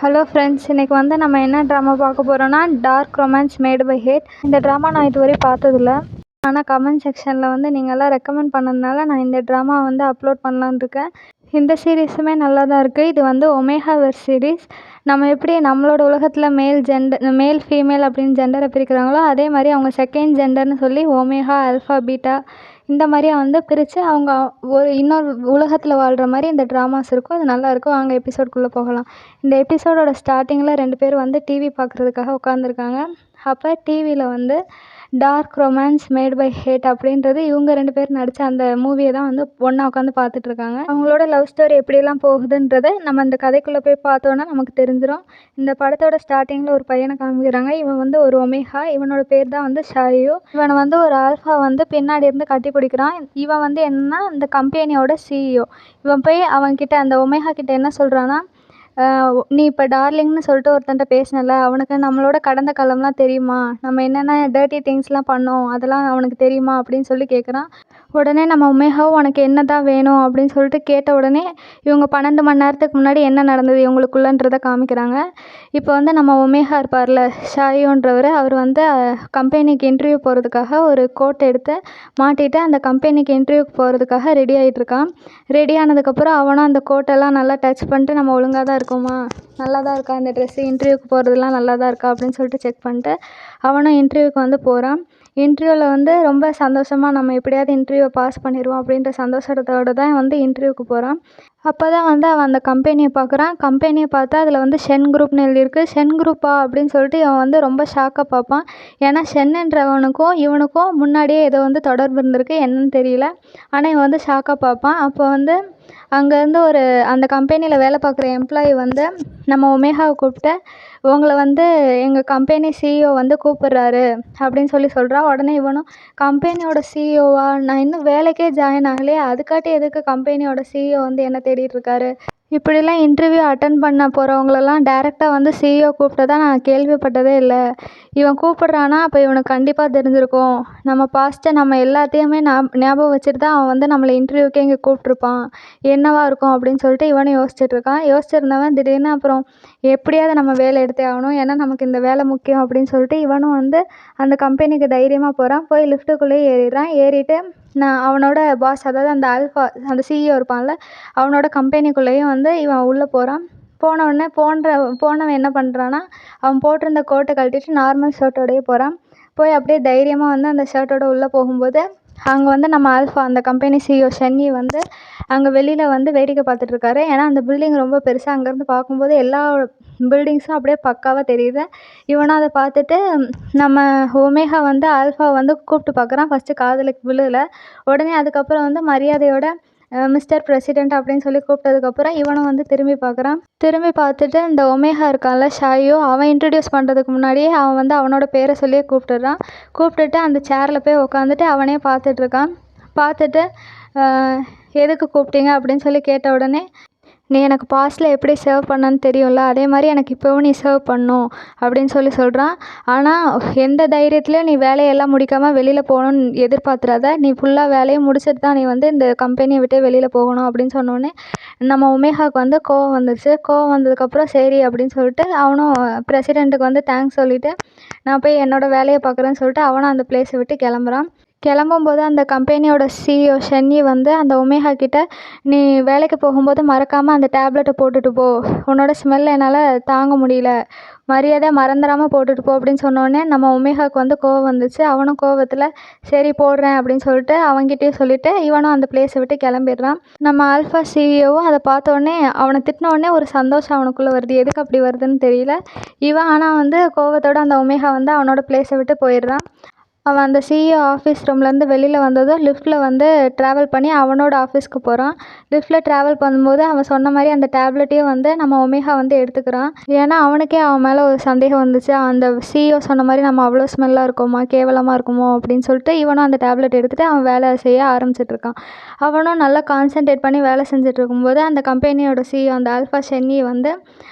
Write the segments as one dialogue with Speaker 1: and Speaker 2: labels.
Speaker 1: Hello friends, இன்றைக்கி வந்து நம்ம என்ன ட்ராமா பார்க்க போகிறோன்னா dark romance made by hate. இந்த ட்ராமா நான் இதுவரை பார்த்ததில்ல. ஆனால் கமெண்ட் செக்ஷனில் வந்து நீங்கள்லாம் ரெக்கமெண்ட் பண்ணதுனால நான் இந்த ட்ராமா வந்து அப்லோட் பண்ணலான்னு இருக்கேன். இந்த சீரீஸுமே நல்லா தான் இருக்குது. இது வந்து ஒமேகாவர்ஸ் சீரீஸ். நம்ம எப்படி நம்மளோட உலகத்தில் மேல் ஃபீமேல் அப்படின்னு ஜெண்டரை பிரிக்கிறாங்களோ அதே மாதிரி அவங்க செகண்ட் ஜெண்டர்னு சொல்லி ஒமேகா, ஆல்ஃபா, பீட்டா இந்த மாதிரியா வந்து பிரித்து அவங்க ஒரு இன்னொரு உலகத்தில் வாழ்கிற மாதிரி இந்த ட்ராமாஸ் இருக்கும். அது நல்லாயிருக்கும். வாங்க எபிசோட்குள்ளே போகலாம். இந்த எபிசோடோட ஸ்டார்டிங்கில் 2 பேர் வந்து டிவி பார்க்குறதுக்காக உட்காந்துருக்காங்க. அப்போ டிவியில் வந்து dark romance made by hate அப்படின்றது இவங்க 2 பேர் நடித்த அந்த மூவியை தான் வந்து ஒன்றா உட்காந்து பார்த்துட்ருக்காங்க. அவங்களோட லவ் ஸ்டோரி எப்படியெல்லாம் போகுதுன்றதை நம்ம இந்த கதைக்குள்ளே போய் பார்த்தோன்னா நமக்கு தெரிஞ்சிடும். இந்த படத்தோட ஸ்டார்டிங்கில் ஒரு பையனை காமிக்கிறாங்க. இவன் வந்து ஒரு ஒமேகா. இவனோட பேர் தான் வந்து ஷாயு. இவனை வந்து ஒரு ஆல்ஃபா வந்து பின்னாடி இருந்து கட்டி பிடிக்கிறான். இவன் வந்து என்னன்னா இந்த கம்பெனியோட சிஇஓ. இவன் போய் அவன்கிட்ட அந்த ஒமேகா கிட்ட என்ன சொல்கிறான்னா, நீ இப்போ டார்லிங்னு சொல்லிட்டு ஒருத்தன்ட்ட பேசினல, அவனுக்கு நம்மளோட கடந்த காலம்லாம் தெரியுமா, நம்ம என்னென்ன டர்ட்டி திங்ஸ்லாம் பண்ணோம் அதெல்லாம் அவனுக்கு தெரியுமா அப்படின்னு சொல்லி கேட்குறான். உடனே நம்ம ஒமேகாவும் உனக்கு என்ன தான் வேணும் அப்படின்னு சொல்லிட்டு கேட்ட உடனே இவங்க 12 மணி நேரத்துக்கு முன்னாடி என்ன நடந்தது இவங்களுக்குள்ளன்றதை காமிக்கிறாங்க. இப்போ வந்து நம்ம ஒமேகா இருப்பார்ல ஷாயுன்றவர், அவர் வந்து கம்பெனிக்கு இன்டர்வியூ போகிறதுக்காக ஒரு கோட் எடுத்து மாட்டிட்டு அந்த கம்பெனிக்கு இன்டர்வியூக்கு போகிறதுக்காக ரெடி ஆகிட்டுருக்கான். ரெடி ஆனதுக்கப்புறம் அவனும் அந்த கோட்டெல்லாம் நல்லா டச் பண்ணிட்டு நம்ம ஒழுங்காக தான் இருக்கோமா, நல்லா தான் இருக்கா இந்த ட்ரெஸ்ஸு, இன்டர்வியூக்கு போகிறதுலாம் நல்லா தான் இருக்கா அப்படின்னு சொல்லிட்டு செக் பண்ணிட்டு அவனும் இன்டர்வியூக்கு வந்து போகிறான். இன்டர்வியூவில் வந்து ரொம்ப சந்தோஷமாக நம்ம எப்படியாவது இன்டர்வியூவை பாஸ் பண்ணிடுவோம் அப்படின்ற சந்தோஷத்தோடு தான் வந்து இன்டர்வியூக்கு போகிறான். அப்போ தான் வந்து அவன் அந்த கம்பெனியை பார்க்குறான். கம்பெனியை பார்த்தா அதில் வந்து ஷென் குரூப்னு எழுதியிருக்கு. ஷென் குரூப்பா அப்படின்னு சொல்லிட்டு இவன் வந்து ரொம்ப ஷாக்காக பார்ப்பான். ஏன்னா ஷென்ன்றவனுக்கும் இவனுக்கும் முன்னாடியே ஏதோ வந்து தொடர்பு இருந்திருக்கு, என்னன்னு தெரியல. ஆனால் இவன் வந்து ஷாக்காக பார்ப்பான். அப்போ வந்து அங்கேருந்து அந்த கம்பெனியில் வேலை பார்க்குற எம்ப்ளாயி வந்து நம்ம ஒமேகாவை கூப்பிட்டு, உங்களை வந்து எங்கள் கம்பெனி சிஇஓ வந்து கூப்பிட்றாரு அப்படின்னு சொல்கிறா. உடனே இவனும், கம்பெனியோட சிஇஓவா, நான் இன்னும் வேலைக்கே ஜாயின் ஆகலையே, அதுக்காட்டி எதுக்கு கம்பெனியோட சிஇஓ வந்து என்ன தேடிட்டுருக்காரு, இப்படிலாம் இன்டர்வியூ அட்டன் பண்ண போகிறவங்களெல்லாம் டேரெக்டாக வந்து சிஇஓ கூப்பிட்டதா நான் கேள்விப்பட்டதே இல்லை. இவன் கூப்பிட்றானா அப்போ இவனுக்கு கண்டிப்பாக தெரிஞ்சிருக்கும். நம்ம பாஸ்ட்டை நம்ம எல்லாத்தையுமே ஞாபகம் வச்சுட்டு தான் அவன் வந்து நம்மளை இன்டர்வியூக்கே இங்கே கூப்பிட்ருப்பான். என்னவா இருக்கும் அப்படின்னு சொல்லிட்டு இவனும் யோசிச்சுட்ருக்கான். யோசிச்சிருந்தவன் திடீர்னு அப்புறம் எப்படியாவது நம்ம வேலை எடுத்தே ஆகணும், ஏன்னா நமக்கு இந்த வேலை முக்கியம் அப்படின்னு சொல்லிட்டு இவனும் வந்து அந்த கம்பெனிக்கு தைரியமாக போகிறான். போய் லிஃப்ட்டுக்குள்ளேயே ஏறிடுறான். ஏறிட்டு அவனோட பாஸ், அதாவது அந்த ஆல்ஃபா அந்த சிஇஓ இருப்பான்ல, அவனோட கம்பெனிக்குள்ளேயும் வந்து இவன் உள்ளே போகிறான். போனவுடனே போனவன் என்ன பண்ணுறான்னா, அவன் போட்டிருந்த கோட்டை கழட்டிட்டு நார்மல் ஷர்ட்டோடையே போகிறான். போய் அப்படியே தைரியமாக வந்து அந்த ஷர்ட்டோட உள்ளே போகும்போது அங்கே வந்து நம்ம ஆல்ஃபா அந்த கம்பெனி சிஇஓ ஷென்னி வந்து அங்கே வெளியில் வந்து வேடிக்கை பார்த்துட்ருக்காரு. ஏன்னா அந்த பில்டிங் ரொம்ப பெருசாக, அங்கேருந்து பார்க்கும்போது எல்லா பில்டிங்ஸும் அப்படியே பக்காவாக தெரியுது. இவனும் அதை பார்த்துட்டு நம்ம ஒமேகா வந்து ஆல்ஃபா வந்து கூப்பிட்டு பார்க்குறான். ஃபஸ்ட்டு காதுல விழல. உடனே அதுக்கப்புறம் வந்து மரியாதையோட மிஸ்டர் பிரசிடெண்ட் அப்படின்னு சொல்லி கூப்பிட்டதுக்கப்புறம் இவனும் வந்து திரும்பி பார்க்குறான். திரும்பி பார்த்துட்டு இந்த ஒமேகா இருக்கான்ல ஷாயு, அவன் இன்ட்ரடியூஸ் பண்ணுறதுக்கு முன்னாடியே அவன் வந்து அவனோட பேரை சொல்லியே கூப்பிட்டுறான். கூப்பிட்டுட்டு அந்த சேரில் போய் உட்காந்துட்டு அவனே பார்த்துட்ருக்கான். பார்த்துட்டு எதுக்கு கூப்பிட்டீங்க அப்படின்னு சொல்லி கேட்ட உடனே, நீ எனக்கு பாஸ்ட்டில் எப்படி சர்வ் பண்ணன்னு தெரியும்ல, அதே மாதிரி எனக்கு இப்போவும் நீ சர்வ் பண்ணணும் அப்படின்னு சொல்கிறான். ஆனால் எந்த தைரியத்துலையும் நீ வேலையெல்லாம் முடிக்காமல் வெளியில் போகணுன்னு எதிர்பார்த்துறாத. நீ ஃபுல்லாக வேலையும் முடிச்சுட்டு தான் நீ வந்து இந்த கம்பெனியை விட்டு வெளியில் போகணும் அப்படின்னு சொன்னோடனே நம்ம ஒமேகாவுக்கு வந்து கோவம் வந்துடுச்சு. கோவம் வந்ததுக்கப்புறம் சரி அப்படின்னு சொல்லிட்டு அவனும் பிரசிடெண்ட்டுக்கு வந்து தேங்க்ஸ் சொல்லிவிட்டு நான் போய் என்னோடய வேலையை பார்க்குறேன்னு சொல்லிட்டு அவனும் அந்த பிளேஸை விட்டு கிளம்புறான். கிளம்பும்போது அந்த கம்பெனியோட சிஇஓ ஷென்னி வந்து அந்த ஒமேகா கிட்ட, நீ வேலைக்கு போகும்போது மறக்காமல் அந்த டேப்லெட்டை போட்டுட்டு போ, உன்னோட ஸ்மெல் என்னால் தாங்க முடியல, மரியாதை மறந்துடாமல் போட்டுட்டு போ அப்படின்னு சொன்னோடனே நம்ம ஒமேகாவுக்கு வந்து கோவம் வந்துச்சு. அவனும் கோவத்தில் சரி போடுறேன் அப்படின்னு சொல்லிட்டு அவன்கிட்டயும் சொல்லிவிட்டு இவனும் அந்த பிளேஸை விட்டு கிளம்பிடுறான். நம்ம ஆல்ஃபா சிஇஓவும் அதை பார்த்தோடனே அவனை திட்டினோடனே ஒரு சந்தோஷம் அவனுக்குள்ளே வருது. எதுக்கு அப்படி வருதுன்னு தெரியல. இவன் ஆனால் வந்து கோவத்தோட அந்த ஒமேகா வந்து அவனோட பிளேஸை விட்டு போயிடுறான். அவன் அந்த சிஇஓ ஆஃபீஸ் ரூம்லேருந்து வெளியில் வந்ததும் லிஃப்ட்டில் வந்து ட்ராவல் பண்ணி அவனோட ஆஃபீஸ்க்கு போகிறான். லிஃப்ட்டில் ட்ராவல் பண்ணும்போது அவன் சொன்ன மாதிரி அந்த டேப்லெட்டையும் வந்து நம்ம ஒமேகா வந்து எடுத்துக்கிறான். ஏன்னா அவனுக்கே அவன் மேலே ஒரு சந்தேகம் வந்துச்சு. அந்த சிஇஓ சொன்ன மாதிரி நம்ம அவ்வளோ ஸ்மெல்லாக இருக்கோமா, கேவலமாக இருக்குமோ அப்படின்னு சொல்லிட்டு இவனும் அந்த டேப்லெட் எடுத்துகிட்டு அவன் வேலை செய்ய ஆரம்பிச்சிட்ருக்கான். அவனும் நல்லா கான்சென்ட்ரேட் பண்ணி வேலை செஞ்சிட்ருக்கும்போது அந்த கம்பெனியோட சிஇஓ அந்த ஆல்ஃபா ஷென்னி வந்து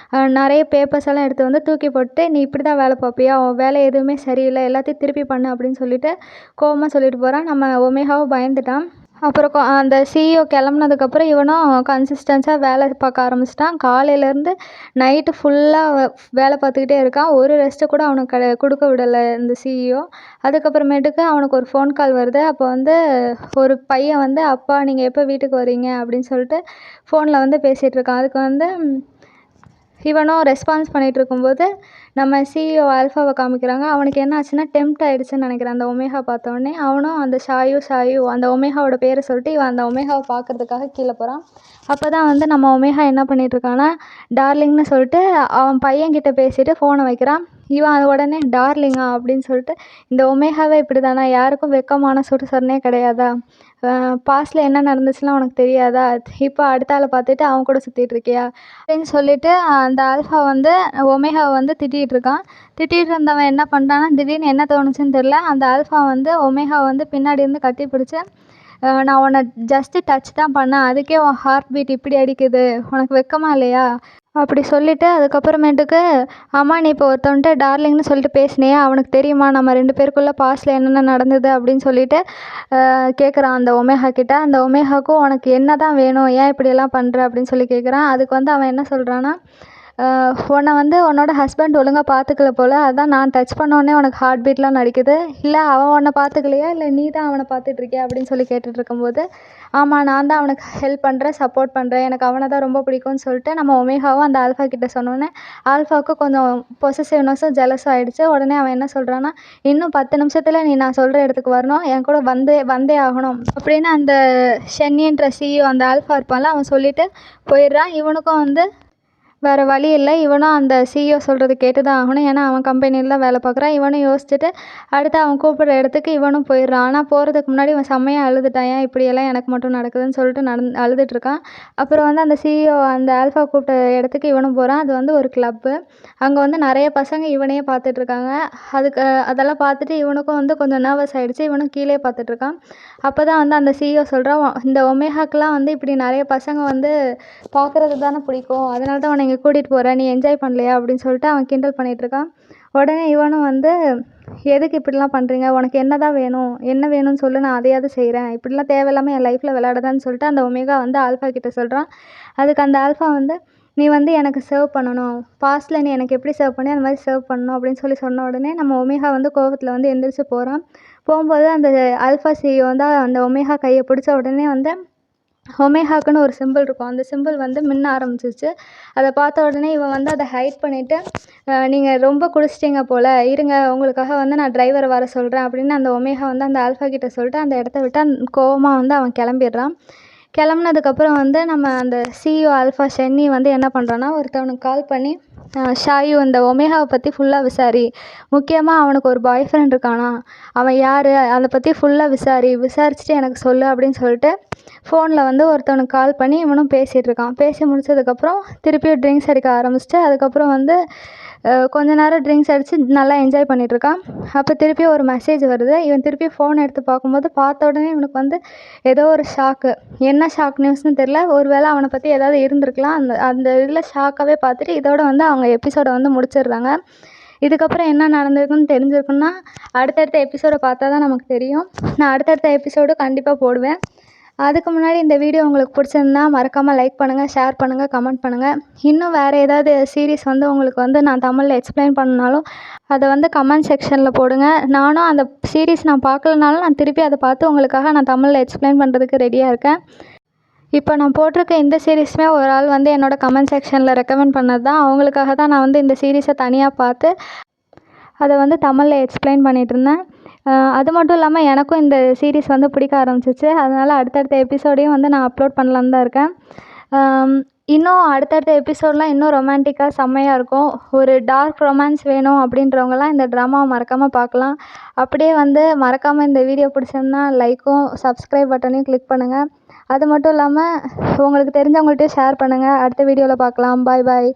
Speaker 1: நிறைய பேப்பர்ஸ் எல்லாம் எடுத்து வந்து தூக்கி போட்டு, நீ இப்படி தான் வேலை பார்ப்பியா, உன் வேலை எதுவுமே சரியில்லை, எல்லாத்தையும் திருப்பி பண்ணு அப்படின்னு சொல்லிட்டு கோவமாக சொல்லிட்டு போகிறான். நம்ம ஒமேகாவும் பயந்துட்டான். அப்புறம் அந்த சிஇஓ கிளம்புனதுக்கப்புறம் இவனும் கன்சிஸ்டன்ஸாக வேலை பார்க்க ஆரம்பிச்சிட்டான். காலையிலேருந்து நைட்டு ஃபுல்லாக வேலை பார்த்துக்கிட்டே இருக்கான். ஒரு ரெஸ்ட்டு கூட அவனுக்கு கொடுக்க விடலை இந்த சிஇஓ. அதுக்கப்புறமேட்டுக்கு அவனுக்கு ஒரு ஃபோன் கால் வருது. அப்போ வந்து ஒரு பையன் வந்து, "அப்பா நீங்கள் எப்போ வீட்டுக்கு வரீங்க?" அப்படின்னு சொல்லிட்டு ஃபோனில் வந்து பேசிகிட்ருக்கான். அதுக்கு வந்து இவனும் ரெஸ்பான்ஸ் பண்ணிகிட்டு இருக்கும்போது நம்ம சிஇஓ ஆல்ஃபாவை காமிக்கிறாங்க. அவனுக்கு என்ன ஆச்சுன்னா டெம்ப்ட் ஆகிடுச்சுன்னு நினைக்கிறேன் அந்த ஒமேகா பார்த்தோன்னே. அவனும் அந்த ஷாயு அந்த ஒமேகாவோட பேரை சொல்லிட்டு இவன் அந்த ஒமேகாவை பார்க்குறதுக்காக கீழே போகிறான். அப்போ தான் வந்து நம்ம ஒமேகா என்ன பண்ணிகிட்ருக்கான்னா டார்லிங்னு சொல்லிட்டு அவன் பையன்கிட்ட பேசிவிட்டு ஃபோனை வைக்கிறான். இவன் அது உடனே டார்லிங்கா அப்படின்னு சொல்லிட்டு, இந்த ஒமேகாவே இப்படி தானா, யாருக்கும் வெக்கமான சுடுசொன்னே கிடையாதா, பாஸ்டில் என்ன நடந்துச்சுலாம் உனக்கு தெரியாதா, இப்போ அடுத்த ஆளை பார்த்துட்டு அவன் கூட சுற்றிட்டு இருக்கியா அப்படின்னு சொல்லிட்டு அந்த ஆல்ஃபா வந்து ஒமேகாவை வந்து திட்டிகிட்டு இருக்கான். திட்டிகிட்டு இருந்தவன் என்ன பண்ணுறான்னா திடீர்னு என்ன தோணுச்சுன்னு தெரில, அந்த ஆல்ஃபா வந்து ஒமேகாவை வந்து பின்னாடி இருந்து கட்டி பிடிச்சி, நான் உன்னை ஜஸ்ட்டு டச் தான் பண்ணேன், அதுக்கே உன் ஹார்ட் பீட் இப்படி அடிக்குது, உனக்கு வெக்கமா இல்லையா அப்படி சொல்லிவிட்டு அதுக்கப்புறமேட்டுக்கு, அம்மா நீ இப்போ ஒருத்தவன்கிட்ட டார்லிங்னு சொல்லிட்டு பேசினியே, அவனுக்கு தெரியுமா நம்ம 2 பேருக்குள்ளே பாஸ்டில் என்னென்ன நடந்தது அப்படின்னு சொல்லிட்டு கேட்குறான் அந்த ஒமேகா கிட்ட. அந்த ஒமேகாவுக்கும் உனக்கு என்ன தான் வேணும், ஏன் இப்படியெல்லாம் பண்ணுற அப்படின்னு சொல்லி கேட்குறான். அதுக்கு வந்து அவன் என்ன சொல்கிறான்னா, உன்னை வந்து உன்னோட ஹஸ்பண்ட் ஒழுங்காக பார்த்துக்கல போல், அதான் நான் டச் பண்ணோடனே உனக்கு ஹார்ட் பீட்லாம் நடிக்குது, இல்லை அவன் உன்னை பார்த்துக்கலையா இல்லை நீ தான் அவனை பார்த்துட்ருக்கியா அப்படின்னு சொல்லி கேட்டுட்ருக்கும்போது, ஆமாம் நான் தான் அவனுக்கு ஹெல்ப் பண்ணுறேன், சப்போர்ட் பண்ணுறேன், எனக்கு அவனை தான் ரொம்ப பிடிக்கும்னு சொல்லிட்டு நம்ம ஒமேகாவும் அந்த ஆல்ஃபா கிட்ட சொன்னோன்னே ஆல்ஃபாவுக்கு கொஞ்சம் பொசசிவ்னஸும் ஜெலஸும் ஆகிடுச்சு. உடனே அவன் என்ன சொல்கிறான்னா, இன்னும் 10 நிமிஷத்தில் நீ நான் சொல்கிற இடத்துக்கு வரணும், என் கூட வந்தே ஆகணும் அப்படின்னு அந்த ஷென்னின்ற சிஇஓ அந்த ஆல்ஃபா இருப்பான்ல அவன் சொல்லிவிட்டு போயிடுறான். இவனுக்கும் வந்து வேறு வழி இல்லை, இவனும் அந்த சிஇஓ சொல்கிறது கேட்டு தான் ஆகணும், ஏன்னா அவன் கம்பெனியில் தான் வேலை பார்க்குறான். இவனும் யோசிச்சுட்டு அடுத்து அவன் கூப்பிட்ற இடத்துக்கு இவனும் போயிடுறான். ஆனால் போகிறதுக்கு முன்னாடி இவன் செம்மையாக அழுதுட்டான், ஏன் இப்படியெல்லாம் எனக்கு மட்டும் நடக்குதுன்னு சொல்லிட்டு அழுதுட்ருக்கான். அப்புறம் வந்து அந்த சிஇஓ அந்த ஆல்ஃபா கூப்பிட்ட இடத்துக்கு இவனும் போகிறான். அது வந்து ஒரு கிளப்பு. அங்கே வந்து நிறைய பசங்க இவனையே பார்த்துட்ருக்காங்க. அதெல்லாம் பார்த்துட்டு இவனுக்கும் வந்து கொஞ்சம் நர்வஸ் ஆகிடுச்சு. இவனும் கீழே பார்த்துட்ருக்கான். அப்போ தான் வந்து அந்த சிஇஓ சொல்கிறான், இந்த ஒமேகாக்கெலாம் வந்து இப்படி நிறைய பசங்க வந்து பார்க்குறது தானே பிடிக்கும், அதனால தான் அவனை இங்கே கூட்டிகிட்டு போகிறேன், நீ என்ஜாய் பண்ணலையா அப்படின்னு சொல்லிட்டு அவன் கிண்டல் பண்ணிகிட்ருக்கான். உடனே இவனும் வந்து, எதுக்கு இப்படிலாம் பண்ணுறீங்க, உனக்கு என்ன தான் வேணும், என்ன வேணும்னு சொல்லு, நான் அதையாவது செய்கிறேன், இப்படிலாம் தேவையில்லாமல் என் லைஃப்பில் விளையாடாதான்னு சொல்லிட்டு அந்த ஒமேகா வந்து ஆல்ஃபா கிட்ட சொல்கிறான். அதுக்கு அந்த ஆல்ஃபா வந்து, நீ வந்து எனக்கு சர்வ் பண்ணணும், பாஸ்டில் நீ எனக்கு எப்படி சர்வ் பண்ணி அந்த மாதிரி சர்வ் பண்ணணும் அப்படின்னு சொல்லி சொன்ன உடனே நம்ம ஒமேகா வந்து கோவத்தில் வந்து எந்திரிச்சு போகிறான். போகும்போது அந்த ஆல்ஃபா சிஇஓ வந்து அந்த ஒமேகா கையை பிடிச்ச உடனே வந்து ஒமேகாக்குன்னு ஒரு சிம்பிள் இருக்கும், அந்த சிம்பிள் வந்து மின்ன ஆரம்பிச்சிருச்சு. அதை பார்த்த உடனே இவன் வந்து அதை ஹைட் பண்ணிவிட்டு, நீங்கள் ரொம்ப குடிச்சிட்டிங்க போல், இருங்க உங்களுக்காக வந்து நான் டிரைவரை வர சொல்கிறேன் அப்படின்னு அந்த ஒமேகா வந்து அந்த ஆல்ஃபா கிட்ட சொல்லிட்டு அந்த இடத்த விட்டு கோவமாக வந்து அவன் கிளம்பிடுறான். கிளம்புனதுக்கப்புறம் வந்து நம்ம அந்த சிஇஓ ஆல்ஃபா ஷென்னி வந்து என்ன பண்ணுறான்னா ஒருத்தவனுக்கு கால் பண்ணி, ஷாயு இந்த ஒமேகாவை பற்றி ஃபுல்லாக விசாரி, முக்கியமாக அவனுக்கு ஒரு பாய் ஃப்ரெண்ட் இருக்கானா, அவன் யார் அதை பற்றி ஃபுல்லாக விசாரிச்சுட்டு எனக்கு சொல்லு அப்படின்னு சொல்லிட்டு ஃபோனில் வந்து ஒருத்தவனுக்கு கால் பண்ணி இவனும் பேசிகிட்ருக்கான். பேசி முடிச்சதுக்கப்புறம் திருப்பியும் ட்ரிங்க்ஸ் அடிக்க ஆரம்பிச்சிட்டு அதுக்கப்புறம் வந்து கொஞ்ச நேரம் ட்ரிங்க்ஸ் அடித்து நல்லா என்ஜாய் பண்ணிகிட்ருக்கான். அப்போ திருப்பியும் ஒரு மெசேஜ் வருது. இவன் திருப்பியும் ஃபோன் எடுத்து பார்க்கும்போது பார்த்த உடனே இவனுக்கு வந்து ஏதோ ஒரு ஷாக்கு, என்ன ஷாக் நியூஸ்னு தெரில, ஒரு வேளை அவனை பற்றி ஏதாவது இருந்திருக்கலாம். அந்த இதில் ஷாக்காகவே பார்த்துட்டு இதோட வந்து அவங்க எபிசோடை வந்து முடிச்சிடுறாங்க. இதுக்கப்புறம் என்ன நடந்திருக்குன்னு தெரிஞ்சிருக்குன்னா அடுத்தடுத்த எபிசோடை பார்த்தா தான் நமக்கு தெரியும். நான் அடுத்தடுத்த எபிசோடு கண்டிப்பாக போடுவேன். அதுக்கு முன்னாடி இந்த வீடியோ உங்களுக்கு பிடிச்சிருந்தா மறக்காமல் லைக் பண்ணுங்கள், ஷேர் பண்ணுங்கள், கமெண்ட் பண்ணுங்கள். இன்னும் வேறு ஏதாவது சீரிஸ் வந்து உங்களுக்கு வந்து நான் தமிழில் எக்ஸ்பிளைன் பண்ணாலும் அதை வந்து கமெண்ட் செக்ஷனில் போடுங்க. நானும் அந்த சீரிஸ் நான் பார்க்கலனாலும் நான் திருப்பி அதை பார்த்து உங்களுக்காக நான் தமிழில் எக்ஸ்பிளைன் பண்ணுறதுக்கு ரெடியாக இருக்கேன். இப்போ நான் போட்டிருக்க இந்த சீரிஸுமே ஒரு ஆள் வந்து என்னோடய கமெண்ட் செக்ஷனில் ரெக்கமெண்ட் பண்ணது தான். அவங்களுக்காக தான் நான் வந்து இந்த சீரிஸை தனியாக பார்த்து அதை வந்து தமிழில் எக்ஸ்பிளைன் பண்ணிகிட்ருந்தேன். அது மட்டும் இல்லாமல் எனக்கும் இந்த சீரிஸ் வந்து பிடிக்க ஆரம்பிச்சிச்சு. அதனால் அடுத்தடுத்த எபிசோடையும் வந்து நான் அப்லோட் பண்ணலான்னு தான் இருக்கேன். இன்னும் அடுத்தடுத்த எபிசோடெலாம் இன்னும் ரொமான்டிக்காக செம்மையாக இருக்கும். ஒரு டார்க் ரொமான்ஸ் வேணும் அப்படின்றவங்கலாம் இந்த ட்ராமாவை மறக்காமல் பார்க்கலாம். அப்படியே வந்து மறக்காமல் இந்த வீடியோ பிடிச்சிருந்தா லைக்கும் சப்ஸ்கிரைப் பட்டனையும் கிளிக் பண்ணுங்கள். அது மட்டும் இல்லாமல் உங்களுக்கு தெரிஞ்சவங்கள்ட்டையும் ஷேர் பண்ணுங்கள். அடுத்த வீடியோவில் பார்க்கலாம். பாய் பாய்.